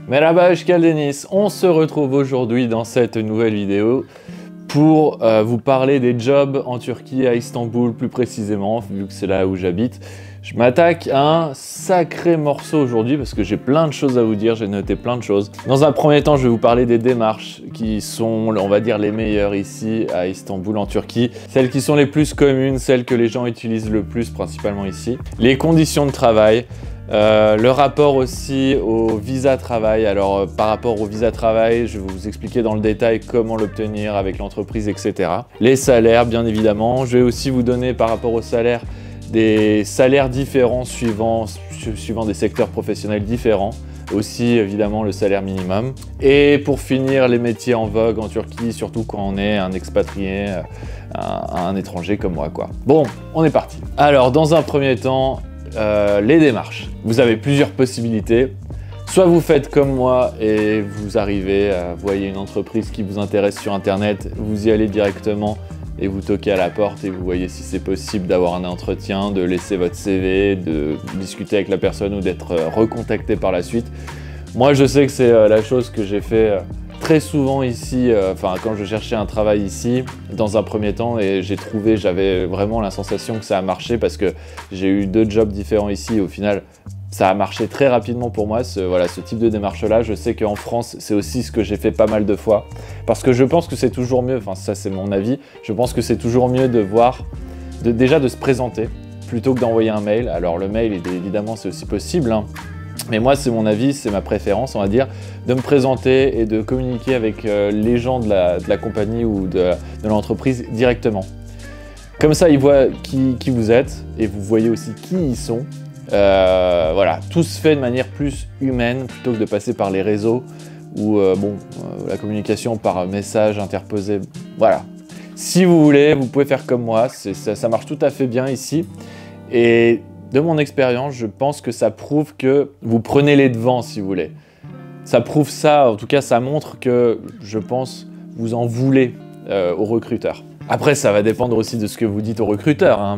Merhaba, je suis Denis. On se retrouve aujourd'hui dans cette nouvelle vidéo pour vous parler des jobs en Turquie, à Istanbul plus précisément, vu que c'est là où j'habite. Je m'attaque à un sacré morceau aujourd'hui parce que j'ai plein de choses à vous dire, j'ai noté plein de choses. Dans un premier temps, je vais vous parler des démarches qui sont, on va dire, les meilleures ici à Istanbul en Turquie. Celles qui sont les plus communes, celles que les gens utilisent le plus, principalement ici. Les conditions de travail. Le rapport aussi au visa travail. Alors par rapport au visa travail, je vais vous expliquer dans le détail comment l'obtenir avec l'entreprise, etc. Les salaires, bien évidemment. Je vais aussi vous donner par rapport aux salaires des salaires différents suivant des secteurs professionnels différents. Aussi évidemment le salaire minimum. Et pour finir, les métiers en vogue en Turquie, surtout quand on est un expatrié, un étranger comme moi, quoi. Bon, on est parti. Alors dans un premier temps, les démarches. Vous avez plusieurs possibilités. Soit vous faites comme moi et vous arrivez, vous voyez une entreprise qui vous intéresse sur internet, vous y allez directement et vous toquez à la porte et vous voyez si c'est possible d'avoir un entretien, de laisser votre CV, de discuter avec la personne ou d'être recontacté par la suite. Moi je sais que c'est la chose que j'ai fait très souvent ici, quand je cherchais un travail ici, dans un premier temps, et j'avais vraiment la sensation que ça a marché parce que j'ai eu 2 jobs différents ici et au final, ça a marché très rapidement pour moi, ce type de démarche-là. Je sais qu'en France, c'est aussi ce que j'ai fait pas mal de fois parce que je pense que c'est toujours mieux, enfin ça c'est mon avis, je pense que c'est toujours mieux de déjà de se présenter plutôt que d'envoyer un mail. Alors le mail, évidemment, c'est aussi possible, hein. Mais moi, c'est mon avis, c'est ma préférence, on va dire, de me présenter et de communiquer avec les gens de la compagnie ou de l'entreprise directement. Comme ça, ils voient qui vous êtes et vous voyez aussi qui ils sont. Voilà, tout se fait de manière plus humaine plutôt que de passer par les réseaux ou la communication par message interposé. Voilà. Si vous voulez, vous pouvez faire comme moi, ça marche tout à fait bien ici. Et de mon expérience, je pense que ça prouve que vous prenez les devants, si vous voulez. Ça prouve ça, en tout cas, ça montre que, je pense, vous en voulez aux recruteurs. Après, ça va dépendre aussi de ce que vous dites aux recruteurs, hein,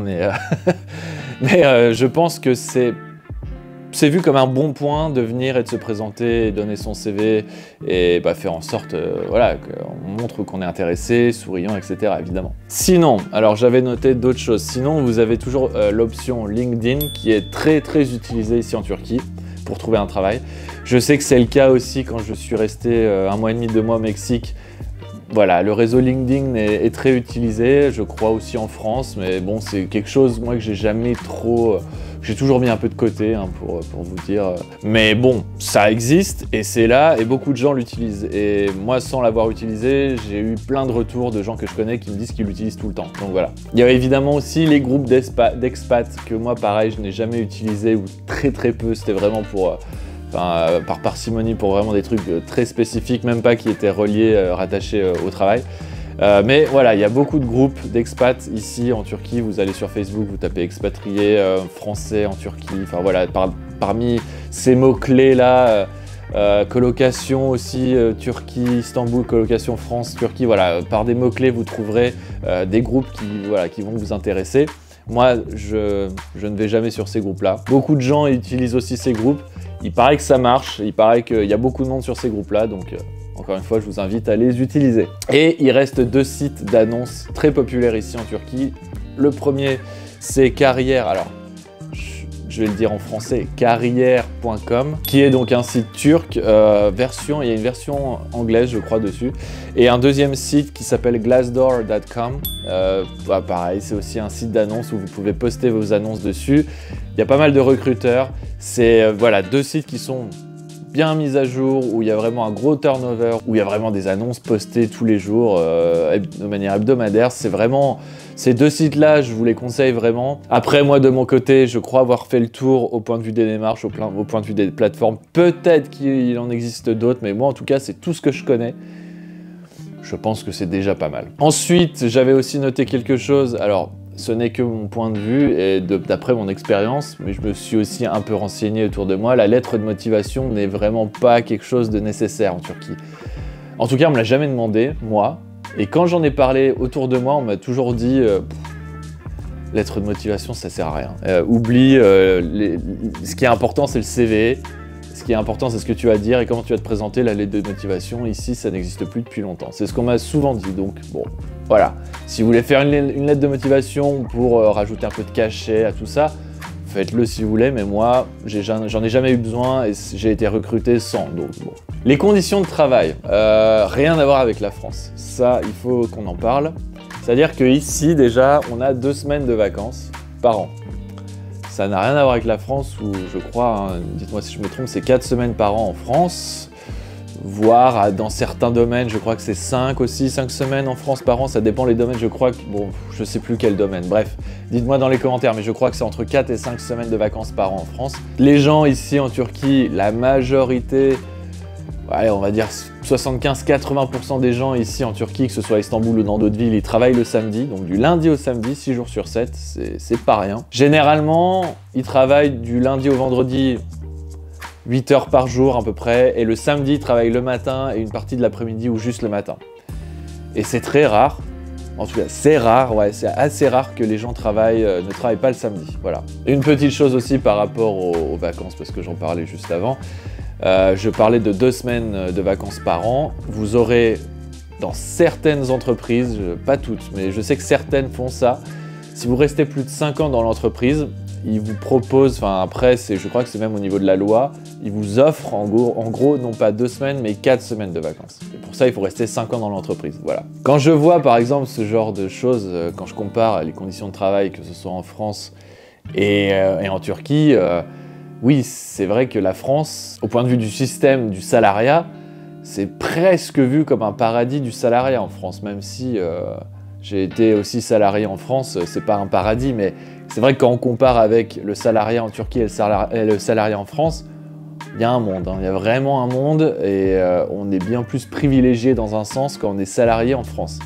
mais je pense que c'est vu comme un bon point de venir et de se présenter, et donner son CV et faire en sorte qu'on montre qu'on est intéressé, souriant, etc. évidemment. Sinon, alors j'avais noté d'autres choses. Sinon, vous avez toujours l'option LinkedIn qui est très très utilisée ici en Turquie pour trouver un travail. Je sais que c'est le cas aussi quand je suis resté 1 mois et demi, 2 mois au Mexique. Voilà, le réseau LinkedIn est très utilisé, je crois aussi en France, mais bon, c'est quelque chose, moi, que j'ai jamais trop... j'ai toujours mis un peu de côté, hein, pour vous dire. Mais bon, ça existe, et c'est là, et beaucoup de gens l'utilisent. Et moi, sans l'avoir utilisé, j'ai eu plein de retours de gens que je connais qui me disent qu'ils l'utilisent tout le temps. Donc voilà. Il y a évidemment aussi les groupes d'expats, que moi, pareil, je n'ai jamais utilisé, ou très très peu, c'était vraiment pour... par parcimonie pour vraiment des trucs très spécifiques, même pas qui étaient reliés, rattachés au travail. Mais voilà, il y a beaucoup de groupes d'expats ici en Turquie. Vous allez sur Facebook, vous tapez expatriés français en Turquie. Enfin voilà, parmi ces mots-clés là, colocation aussi, Turquie, Istanbul, colocation France, Turquie. Voilà, par des mots-clés, vous trouverez des groupes qui vont vous intéresser. Moi, je ne vais jamais sur ces groupes-là. Beaucoup de gens utilisent aussi ces groupes. Il paraît que ça marche, il paraît qu'il y a beaucoup de monde sur ces groupes-là, donc encore une fois, je vous invite à les utiliser. Et il reste 2 sites d'annonces très populaires ici en Turquie. Le premier, c'est Carrière, alors je vais le dire en français, carrière.com, qui est donc un site turc, il y a une version anglaise, je crois, dessus. Et un deuxième site qui s'appelle glassdoor.com. Pareil, c'est aussi un site d'annonces où vous pouvez poster vos annonces dessus. Il y a pas mal de recruteurs. C'est 2 sites qui sont bien mis à jour, où il y a vraiment un gros turnover, où il y a vraiment des annonces postées tous les jours de manière hebdomadaire. C'est vraiment... Ces 2 sites-là, je vous les conseille vraiment. Après, moi, de mon côté, je crois avoir fait le tour au point de vue des démarches, au point de vue des plateformes. Peut-être qu'il en existe d'autres, mais moi, en tout cas, c'est tout ce que je connais. Je pense que c'est déjà pas mal. Ensuite, j'avais aussi noté quelque chose. Alors, ce n'est que mon point de vue et d'après mon expérience, mais je me suis aussi un peu renseigné autour de moi. La lettre de motivation n'est vraiment pas quelque chose de nécessaire en Turquie. En tout cas, on me l'a jamais demandé, moi. Et quand j'en ai parlé autour de moi, on m'a toujours dit lettre de motivation, ça sert à rien. Oublie, ce qui est important, c'est le CV. Ce qui est important, c'est ce que tu vas dire et comment tu vas te présenter. La lettre de motivation, ici, ça n'existe plus depuis longtemps. C'est ce qu'on m'a souvent dit, donc bon, voilà. Si vous voulez faire une lettre de motivation pour rajouter un peu de cachet à tout ça, faites-le si vous voulez, mais moi, j'en ai jamais eu besoin et j'ai été recruté sans, donc bon. Les conditions de travail, rien à voir avec la France. Ça, il faut qu'on en parle. C'est-à-dire qu'ici, déjà, on a 2 semaines de vacances par an. Ça n'a rien à voir avec la France où, je crois, hein, dites-moi si je me trompe, c'est 4 semaines par an en France. Voire dans certains domaines, je crois que c'est 5 aussi, 5 semaines en France par an, ça dépend les domaines, je crois que, bon, je sais plus quel domaine, bref, dites-moi dans les commentaires, mais je crois que c'est entre 4 et 5 semaines de vacances par an en France. Les gens ici en Turquie, la majorité, ouais, on va dire 75-80% des gens ici en Turquie, que ce soit à Istanbul ou dans d'autres villes, ils travaillent le samedi, donc du lundi au samedi, 6 jours sur 7, c'est pas rien. Généralement, ils travaillent du lundi au vendredi, 8 heures par jour à peu près, et le samedi, ils travaillent le matin et une partie de l'après-midi ou juste le matin. Et c'est très rare, en tout cas c'est rare, ouais, c'est assez rare que les gens ne travaillent pas le samedi, voilà. Et une petite chose aussi par rapport aux vacances, parce que j'en parlais juste avant, je parlais de 2 semaines de vacances par an. Vous aurez dans certaines entreprises, pas toutes, mais je sais que certaines font ça, si vous restez plus de 5 ans dans l'entreprise, ils vous proposent, enfin après, je crois que c'est même au niveau de la loi, ils vous offrent en gros non pas 2 semaines, mais 4 semaines de vacances. Et pour ça, il faut rester 5 ans dans l'entreprise, voilà. Quand je vois par exemple ce genre de choses, quand je compare les conditions de travail, que ce soit en France et en Turquie, oui, c'est vrai que la France, au point de vue du système du salariat, c'est presque vu comme un paradis du salariat en France, même si j'ai été aussi salarié en France, c'est pas un paradis, mais c'est vrai que quand on compare avec le salariat en Turquie et le salariat en France, il y a un monde, hein. Il y a vraiment un monde et on est bien plus privilégié dans un sens quand on est salarié en France,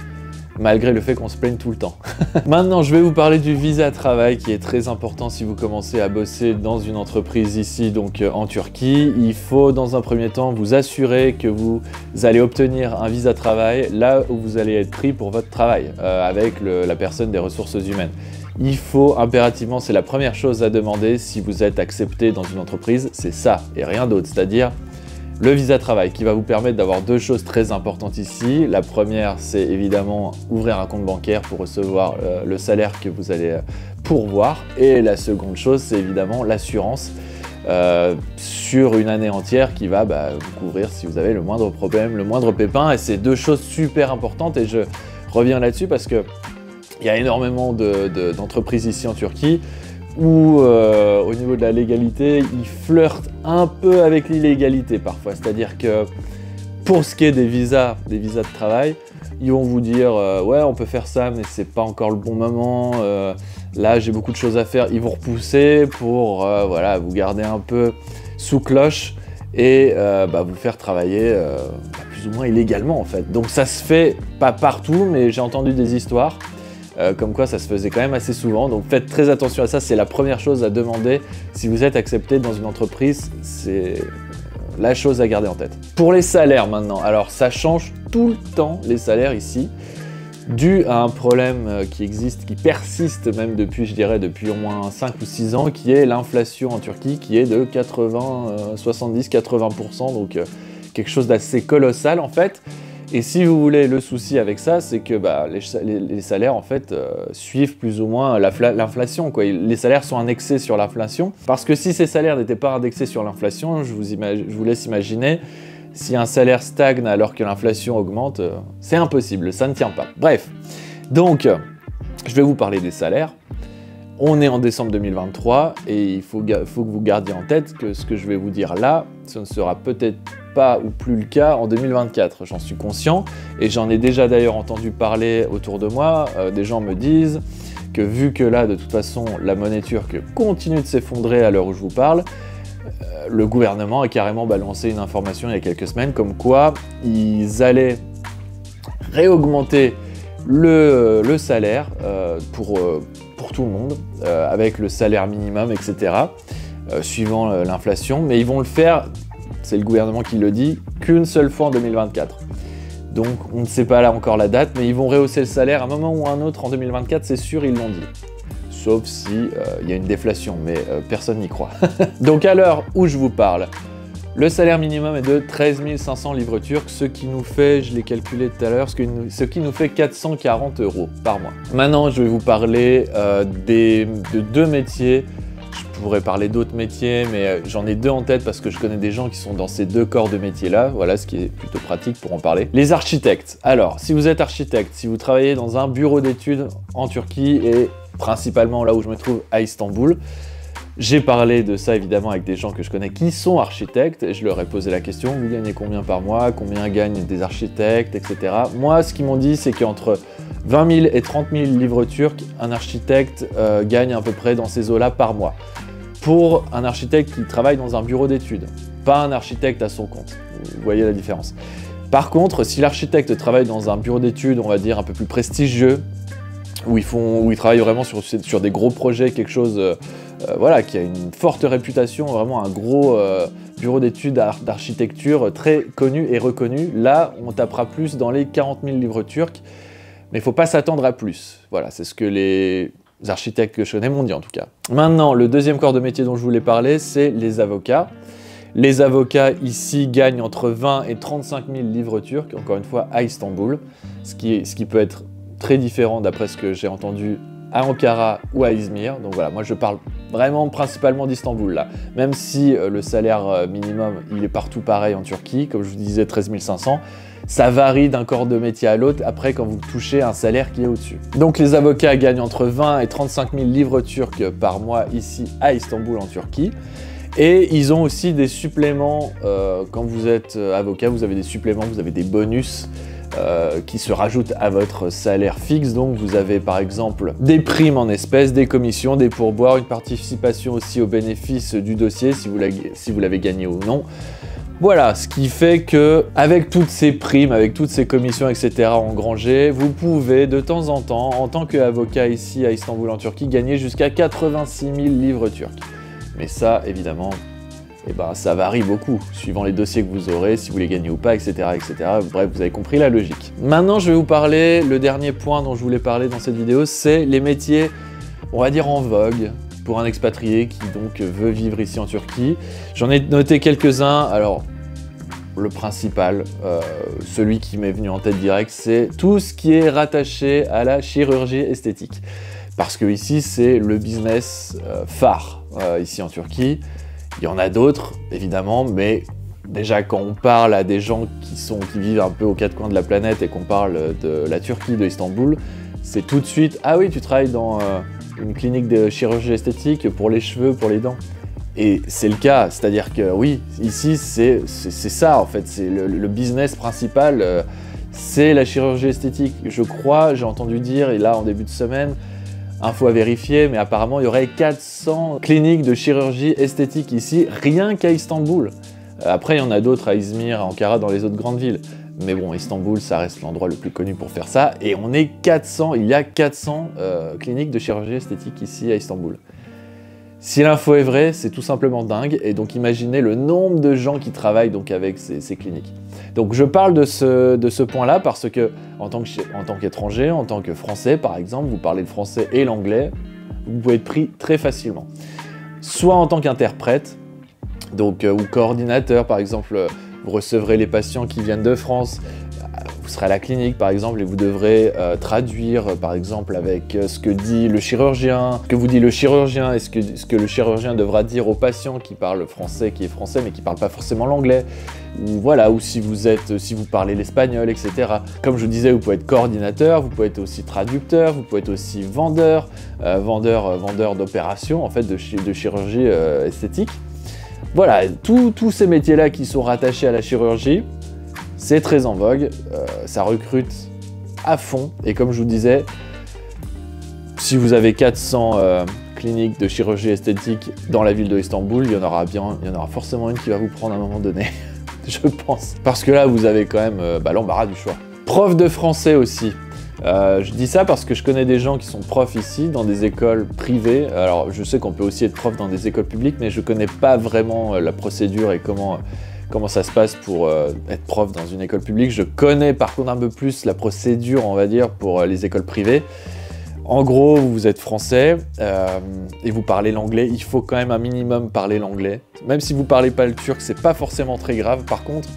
malgré le fait qu'on se plaigne tout le temps. Maintenant, je vais vous parler du visa travail qui est très important si vous commencez à bosser dans une entreprise ici, donc en Turquie. Il faut dans un premier temps vous assurer que vous allez obtenir un visa travail là où vous allez être pris pour votre travail avec la personne des ressources humaines. Il faut impérativement, c'est la première chose à demander si vous êtes accepté dans une entreprise, c'est ça et rien d'autre, c'est-à-dire le visa travail qui va vous permettre d'avoir 2 choses très importantes ici. La première, c'est évidemment ouvrir un compte bancaire pour recevoir le salaire que vous allez pourvoir. Et la seconde chose, c'est évidemment l'assurance sur une année entière qui va vous couvrir si vous avez le moindre problème, le moindre pépin. Et c'est 2 choses super importantes et je reviens là-dessus parce que il y a énormément d'entreprises ici en Turquie où au niveau de la légalité, ils flirtent un peu avec l'illégalité parfois. C'est-à-dire que pour ce qui est des visas de travail, ils vont vous dire ouais, on peut faire ça, mais c'est pas encore le bon moment. Là, j'ai beaucoup de choses à faire. Ils vont repousser pour voilà, vous garder un peu sous cloche et vous faire travailler plus ou moins illégalement en fait. Donc ça se fait pas partout, mais j'ai entendu des histoires. Comme quoi ça se faisait quand même assez souvent, donc faites très attention à ça, c'est la première chose à demander si vous êtes accepté dans une entreprise, c'est la chose à garder en tête. Pour les salaires maintenant, alors ça change tout le temps les salaires ici, dû à un problème qui existe, qui persiste même depuis, je dirais, depuis au moins 5 ou 6 ans, qui est l'inflation en Turquie, qui est de 70-80%, donc quelque chose d'assez colossal en fait. Et si vous voulez, le souci avec ça, c'est que les salaires en fait suivent plus ou moins l'inflation, quoi. Les salaires sont indexés sur l'inflation, parce que si ces salaires n'étaient pas indexés sur l'inflation, je vous laisse imaginer, si un salaire stagne alors que l'inflation augmente, c'est impossible, ça ne tient pas. Bref, donc je vais vous parler des salaires. On est en décembre 2023 et il faut que vous gardiez en tête que ce que je vais vous dire là, ce ne sera peut-être pas ou plus le cas en 2024, j'en suis conscient et j'en ai déjà d'ailleurs entendu parler autour de moi. Des gens me disent que vu que là de toute façon la monnaie turque continue de s'effondrer à l'heure où je vous parle, le gouvernement a carrément balancé une information il y a quelques semaines comme quoi ils allaient réaugmenter le salaire pour tout le monde, avec le salaire minimum, etc., suivant l'inflation, mais ils vont le faire, c'est le gouvernement qui le dit, qu'une seule fois en 2024. Donc on ne sait pas là encore la date, mais ils vont rehausser le salaire à un moment ou à un autre en 2024, c'est sûr, ils l'ont dit. Sauf si y a une déflation, mais personne n'y croit. Donc à l'heure où je vous parle, Le salaire minimum est de 13 500 livres turcs, ce qui nous fait, je l'ai calculé tout à l'heure, ce qui nous fait 440 € par mois. Maintenant, je vais vous parler de deux métiers. Je pourrais parler d'autres métiers, mais j'en ai deux en tête parce que je connais des gens qui sont dans ces deux corps de métiers-là. Voilà, ce qui est plutôt pratique pour en parler. Les architectes. Alors, si vous êtes architecte, si vous travaillez dans un bureau d'études en Turquie et principalement là où je me trouve à Istanbul, j'ai parlé de ça évidemment avec des gens que je connais qui sont architectes et je leur ai posé la question, vous gagnez combien par mois, combien gagnent des architectes, etc. Moi, ce qu'ils m'ont dit, c'est qu'entre 20 000 et 30 000 livres turcs, un architecte gagne à peu près dans ces eaux-là par mois. Pour un architecte qui travaille dans un bureau d'études, pas un architecte à son compte. Vous voyez la différence. Par contre, si l'architecte travaille dans un bureau d'études, on va dire un peu plus prestigieux, où ils travaillent vraiment sur des gros projets, quelque chose voilà, qui a une forte réputation, vraiment un gros bureau d'études d'architecture très connu et reconnu, là, on tapera plus dans les 40 000 livres turcs, mais il ne faut pas s'attendre à plus. Voilà, c'est ce que les architectes que je connais m'ont dit en tout cas. Maintenant, le deuxième corps de métier dont je voulais parler, c'est les avocats. Les avocats ici gagnent entre 20 et 35 000 livres turcs, encore une fois à Istanbul, ce qui peut être très différent d'après ce que j'ai entendu à Ankara ou à Izmir. Donc voilà, moi je parle vraiment principalement d'Istanbul là. Même si le salaire minimum, il est partout pareil en Turquie, comme je vous disais 13 500, ça varie d'un corps de métier à l'autre après quand vous touchez un salaire qui est au-dessus. Donc les avocats gagnent entre 20 et 35 000 livres turcs par mois ici à Istanbul en Turquie. Et ils ont aussi des suppléments, quand vous êtes avocat, vous avez des suppléments, vous avez des bonus qui se rajoutent à votre salaire fixe. Donc vous avez par exemple des primes en espèces, des commissions, des pourboires, une participation aussi aux bénéfices du dossier si vous l'avez gagné ou non. Voilà, ce qui fait que avec toutes ces primes, avec toutes ces commissions, etc. engrangées, vous pouvez de temps en temps, en tant qu'avocat ici à Istanbul en Turquie, gagner jusqu'à 86 000 livres turcs. Mais ça, évidemment, eh ben, ça varie beaucoup, suivant les dossiers que vous aurez, si vous les gagnez ou pas, etc., etc. Bref, vous avez compris la logique. Maintenant, je vais vous parler, le dernier point dont je voulais parler dans cette vidéo, c'est les métiers, on va dire en vogue, pour un expatrié qui donc veut vivre ici en Turquie. J'en ai noté quelques-uns. Alors, le principal, celui qui m'est venu en tête direct, c'est tout ce qui est rattaché à la chirurgie esthétique. Parce que ici, c'est le business phare, ici en Turquie. Il y en a d'autres, évidemment, mais déjà quand on parle à des gens qui vivent un peu aux quatre coins de la planète et qu'on parle de la Turquie, de Istanbul, c'est tout de suite « Ah oui, tu travailles dans une clinique de chirurgie esthétique pour les cheveux, pour les dents ». Et c'est le cas, c'est-à-dire que oui, ici c'est ça en fait, c'est le business principal, c'est la chirurgie esthétique. Je crois, j'ai entendu dire, et là en début de semaine, info à vérifier, mais apparemment il y aurait 400 cliniques de chirurgie esthétique ici, rien qu'à Istanbul. Après il y en a d'autres à Izmir, à Ankara, dans les autres grandes villes. Mais bon, Istanbul, ça reste l'endroit le plus connu pour faire ça, et on est 400, il y a 400 cliniques de chirurgie esthétique ici à Istanbul. Si l'info est vraie, c'est tout simplement dingue, et donc imaginez le nombre de gens qui travaillent donc avec ces cliniques. Donc je parle de ce point-là parce que en tant qu'étranger, en tant que français par exemple, vous parlez le français et l'anglais, vous pouvez être pris très facilement. Soit en tant qu'interprète, donc ou coordinateur par exemple, vous recevrez les patients qui viennent de France, vous serez à la clinique par exemple et vous devrez traduire par exemple avec ce que dit le chirurgien, ce que vous dit le chirurgien et ce que le chirurgien devra dire au patient qui parle français, qui est français mais qui parle pas forcément l'anglais, ou voilà, ou si vous parlez l'espagnol, etc. Comme je vous disais, vous pouvez être coordinateur, vous pouvez être aussi traducteur, vous pouvez être aussi vendeur, vendeur d'opérations en fait de chirurgie esthétique. Voilà, tous ces métiers-là qui sont rattachés à la chirurgie, c'est très en vogue, ça recrute à fond, et comme je vous disais, si vous avez 400 cliniques de chirurgie esthétique dans la ville de Istanbul, il y en aura forcément une qui va vous prendre à un moment donné, je pense. Parce que là, vous avez quand même l'embarras du choix. Prof de français aussi. Je dis ça parce que je connais des gens qui sont profs ici, dans des écoles privées. Alors, je sais qu'on peut aussi être prof dans des écoles publiques, mais je connais pas vraiment la procédure et comment ça se passe pour être prof dans une école publique. Je connais par contre un peu plus la procédure, on va dire, pour les écoles privées. En gros, vous êtes français et vous parlez l'anglais, il faut quand même un minimum parler l'anglais. Même si vous parlez pas le turc, c'est pas forcément très grave. Par contre,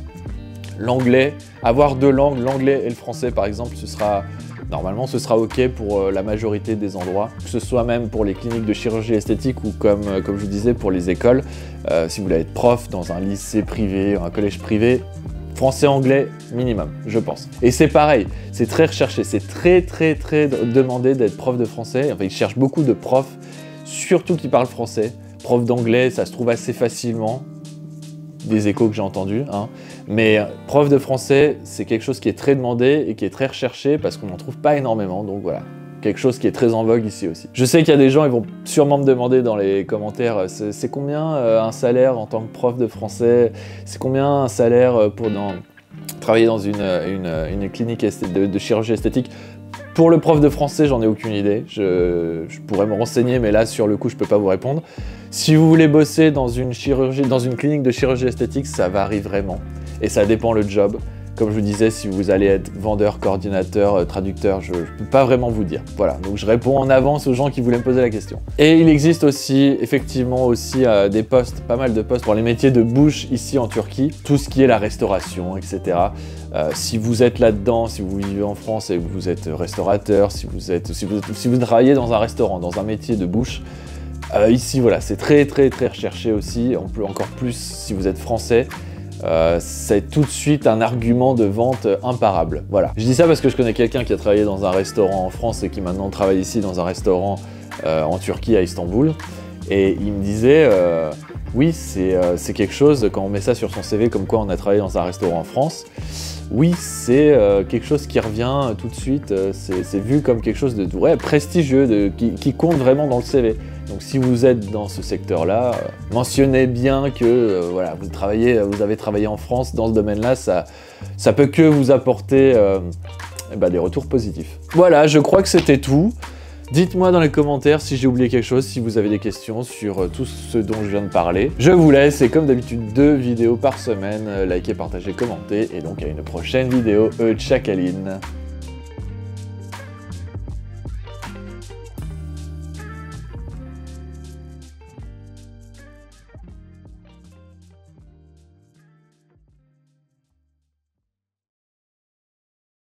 l'anglais, avoir deux langues, l'anglais et le français par exemple, normalement ce sera ok pour la majorité des endroits, que ce soit même pour les cliniques de chirurgie esthétique ou comme je vous disais pour les écoles. Si vous voulez être prof dans un lycée privé, un collège privé, français-anglais minimum, je pense. Et c'est pareil, c'est très recherché, c'est très demandé d'être prof de français. Enfin, ils cherchent beaucoup de profs, surtout qui parlent français. Prof d'anglais, ça se trouve assez facilement, des échos que j'ai entendus, hein. Mais prof de français, c'est quelque chose qui est très demandé et qui est très recherché parce qu'on n'en trouve pas énormément, donc voilà. Quelque chose qui est très en vogue ici aussi. Je sais qu'il y a des gens, ils vont sûrement me demander dans les commentaires, c'est combien un salaire en tant que prof de français? C'est combien un salaire pour travailler dans une clinique de chirurgie esthétique? Pour le prof de français, j'en ai aucune idée. Je pourrais me renseigner, mais là, sur le coup, je peux pas vous répondre. Si vous voulez bosser dans une clinique de chirurgie esthétique, ça varie vraiment. Et ça dépend le job. Comme je vous disais, si vous allez être vendeur, coordinateur, traducteur, je ne peux pas vraiment vous dire. Voilà, donc je réponds en avance aux gens qui voulaient me poser la question. Et il existe aussi, effectivement, des postes, pas mal de postes pour les métiers de bouche ici en Turquie. Tout ce qui est la restauration, etc. Si vous êtes là-dedans, si vous vivez en France et que vous êtes restaurateur, si vous travaillez dans un restaurant, dans un métier de bouche, ici, voilà, c'est très recherché aussi. Encore plus si vous êtes français. C'est tout de suite un argument de vente imparable. Voilà. Je dis ça parce que je connais quelqu'un qui a travaillé dans un restaurant en France et qui maintenant travaille ici dans un restaurant en Turquie, à Istanbul. Et il me disait, oui, c'est quelque chose, quand on met ça sur son CV, comme quoi on a travaillé dans un restaurant en France, oui, c'est quelque chose qui revient tout de suite, c'est vu comme quelque chose de prestigieux, qui compte vraiment dans le CV. Donc si vous êtes dans ce secteur-là, mentionnez bien que voilà, vous avez travaillé en France dans ce domaine-là, ça peut que vous apporter des retours positifs. Voilà, je crois que c'était tout. Dites-moi dans les commentaires si j'ai oublié quelque chose, si vous avez des questions sur tout ce dont je viens de parler. Je vous laisse, et comme d'habitude, 2 vidéos par semaine. Likez, partagez, commentez, et donc à une prochaine vidéo. Tchakaline.